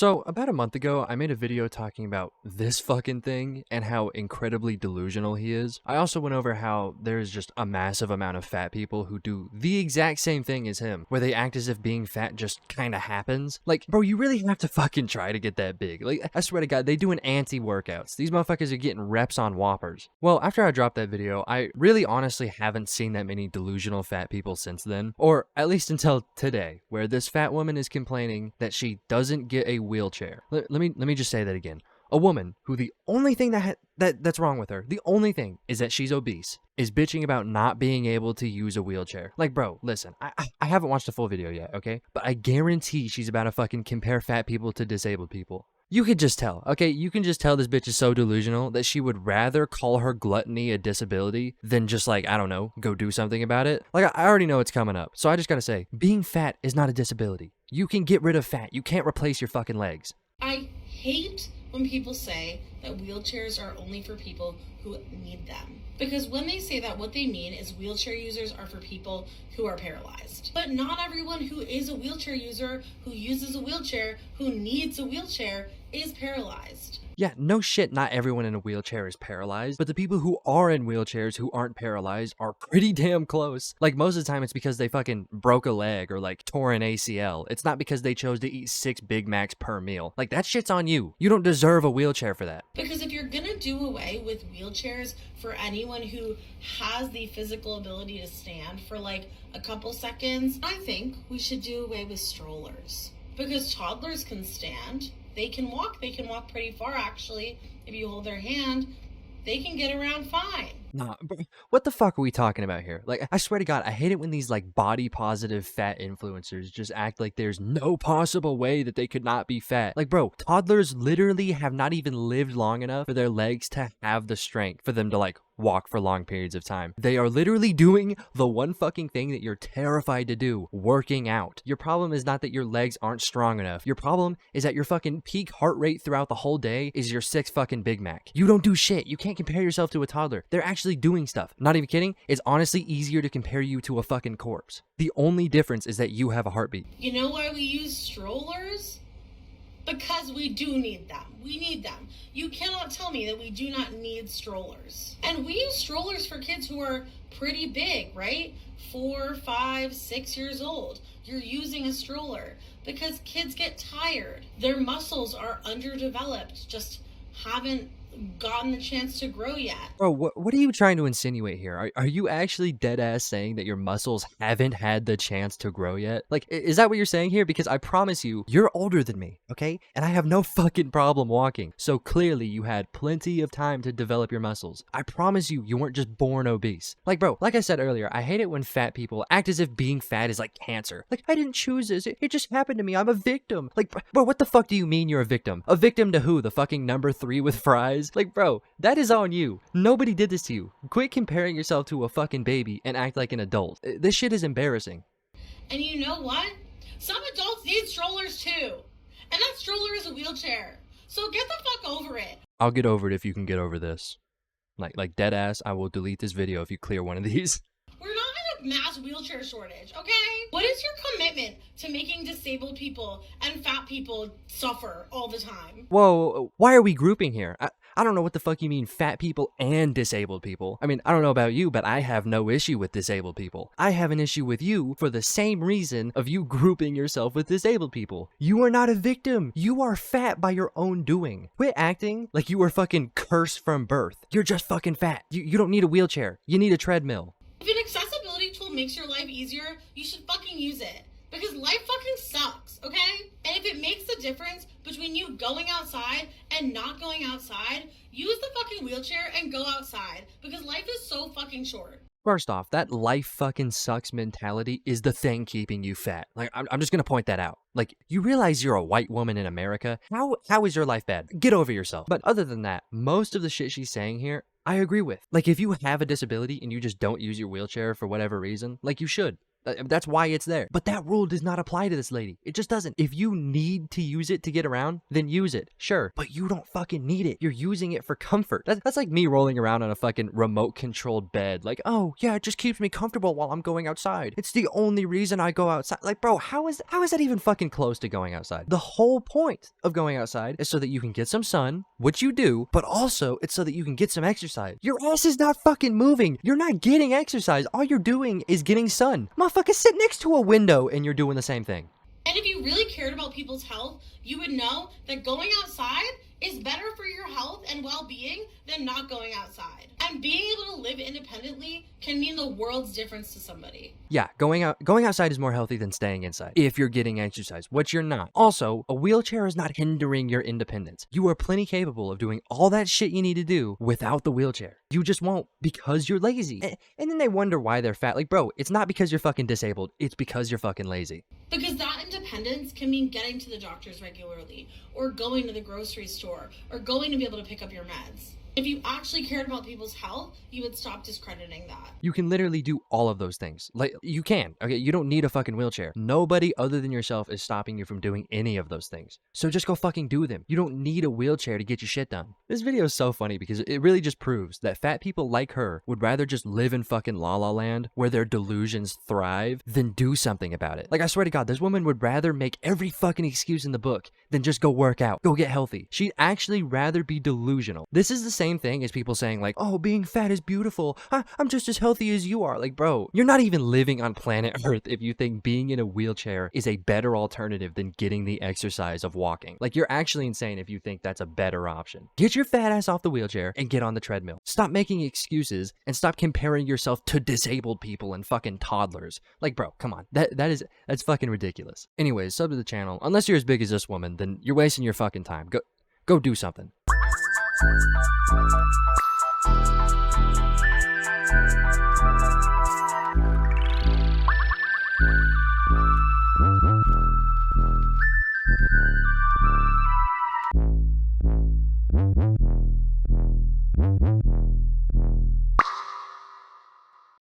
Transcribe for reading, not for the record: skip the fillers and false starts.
So, about a month ago, I made a video talking about this fucking thing and how incredibly delusional he is. I also went over how there's just a massive amount of fat people who do the exact same thing as him, where they act as if being fat just kinda happens. Like, bro, you really have to fucking try to get that big. Like, I swear to God, they doing anti-workouts. These motherfuckers are getting reps on Whoppers. Well, after I dropped that video, I really honestly haven't seen that many delusional fat people since then, or at least until today, where this fat woman is complaining that she doesn't get a wheelchair. Let me just say that again. A woman who the only thing that's wrong with her, the only thing is that she's obese, is bitching about not being able to use a wheelchair. Like, bro, listen, I haven't watched the full video yet, okay? But I guarantee she's about to fucking compare fat people to disabled people. You could just tell, okay? You can just tell this bitch is so delusional that she would rather call her gluttony a disability than just, like, I don't know, go do something about it. Like, I already know it's coming up, so I just gotta say, being fat is not a disability. You can get rid of fat. You can't replace your fucking legs. I hate when people say that wheelchairs are only for people who need them. Because when they say that, what they mean is wheelchair users are for people who are paralyzed. But not everyone who is a wheelchair user, who uses a wheelchair, who needs a wheelchair, is paralyzed. Yeah, no shit, not everyone in a wheelchair is paralyzed, but the people who are in wheelchairs who aren't paralyzed are pretty damn close. Like, most of the time it's because they fucking broke a leg or, like, tore an ACL. It's not because they chose to eat 6 Big Macs per meal. Like, that shit's on you. You don't deserve a wheelchair for that. Because if you're gonna do away with wheelchairs for anyone who has the physical ability to stand for, like, a couple seconds, I think we should do away with strollers. Because toddlers can stand. They can walk pretty far actually. If you hold their hand, they can get around fine. Nah, bro, what the fuck are we talking about here? Like, I swear to God, I hate it when these, like, body positive fat influencers just act like there's no possible way that they could not be fat. Like, bro, toddlers literally have not even lived long enough for their legs to have the strength for them to, like, walk for long periods of time. They are literally doing the one fucking thing that you're terrified to do, working out. Your problem is not that your legs aren't strong enough. Your problem is that your fucking peak heart rate throughout the whole day is your 6 fucking Big Mac. You don't do shit. You can't compare yourself to a toddler. They're actually doing stuff. Not even kidding. It's honestly easier to compare you to a fucking corpse. The only difference is that you have a heartbeat. You know why we use strollers? Because we do need them. We need them. You cannot tell me that we do not need strollers. And we use strollers for kids who are pretty big, right? 4, 5, 6 years old. You're using a stroller because kids get tired. Their muscles are underdeveloped, just haven't gotten the chance to grow yet. Bro, what are you trying to insinuate here? Are you actually dead ass saying that your muscles haven't had the chance to grow yet? Like, is that what you're saying here? Because I promise you, you're older than me, okay? And I have no fucking problem walking. So clearly you had plenty of time to develop your muscles. I promise you, you weren't just born obese. Like, bro, like I said earlier, I hate it when fat people act as if being fat is like cancer. Like, I didn't choose this. It just happened to me. I'm a victim. Like, bro, what the fuck do you mean you're a victim? A victim to who? The fucking number 3 with fries? Like, bro, that is on you. Nobody did this to you. Quit comparing yourself to a fucking baby and act like an adult. This shit is embarrassing. And you know what? Some adults need strollers too. And that stroller is a wheelchair. So get the fuck over it. I'll get over it if you can get over this. Like dead ass, I will delete this video if you clear one of these. We're not in a mass wheelchair shortage, okay? What is your commitment to making disabled people and fat people suffer all the time? Whoa, why are we grouping here? I don't know what the fuck you mean fat people and disabled people. I mean, I don't know about you, but I have no issue with disabled people. I have an issue with you for the same reason of you grouping yourself with disabled people. You are not a victim. You are fat by your own doing. Quit acting like you were fucking cursed from birth. You're just fucking fat. You don't need a wheelchair. You need a treadmill. If an accessibility tool makes your life easier, you should fucking use it. Because life fucking sucks, okay? And if it makes the difference between you going outside and not going outside, use the fucking wheelchair and go outside. Because life is so fucking short. First off, that life fucking sucks mentality is the thing keeping you fat. Like, I'm just gonna point that out. Like, you realize you're a white woman in America? How is your life bad? Get over yourself. But other than that, most of the shit she's saying here, I agree with. Like, if you have a disability and you just don't use your wheelchair for whatever reason, like, you should. That's why it's there. But that rule does not apply to this lady. It just doesn't. If you need to use it to get around, then use it. Sure. But you don't fucking need it. You're using it for comfort. That's like me rolling around on a fucking remote controlled bed. Like, oh, yeah, it just keeps me comfortable while I'm going outside. It's the only reason I go outside. Like, bro, how is that even fucking close to going outside? The whole point of going outside is so that you can get some sun, which you do, but also it's so that you can get some exercise. Your ass is not fucking moving. You're not getting exercise. All you're doing is getting sun. Motherfucker, sit next to a window and you're doing the same thing. And if you really cared about people's health, you would know that going outside is better for your health and well-being than not going outside. And being able to live independently can mean the world's difference to somebody. Yeah, going outside is more healthy than staying inside if you're getting exercise, which you're not. Also, a wheelchair is not hindering your independence. You are plenty capable of doing all that shit you need to do without the wheelchair. You just won't because you're lazy. And then they wonder why they're fat. Like, bro, it's not because you're fucking disabled. It's because you're fucking lazy. Because that independence can mean getting to the doctors regularly, or going to the grocery store, or going to be able to pick up your meds. If you actually cared about people's health, you would stop discrediting that. You can literally do all of those things. Like, you can, okay? You don't need a fucking wheelchair. Nobody other than yourself is stopping you from doing any of those things. So just go fucking do them. You don't need a wheelchair to get your shit done. This video is so funny because it really just proves that fat people like her would rather just live in fucking La La Land where their delusions thrive than do something about it. Like, I swear to God, this woman would rather make every fucking excuse in the book than just go work out, go get healthy. She'd actually rather be delusional. This is the same thing as people saying like, oh, being fat is beautiful. I'm just as healthy as you are. Like, bro, you're not even living on planet Earth if you think being in a wheelchair is a better alternative than getting the exercise of walking. Like, you're actually insane if you think that's a better option. Get your fat ass off the wheelchair and get on the treadmill. Stop making excuses and stop comparing yourself to disabled people and fucking toddlers. Like, bro, come on. That's fucking ridiculous. Anyways, sub to the channel. Unless you're as big as this woman, then you're wasting your fucking time. Go do something.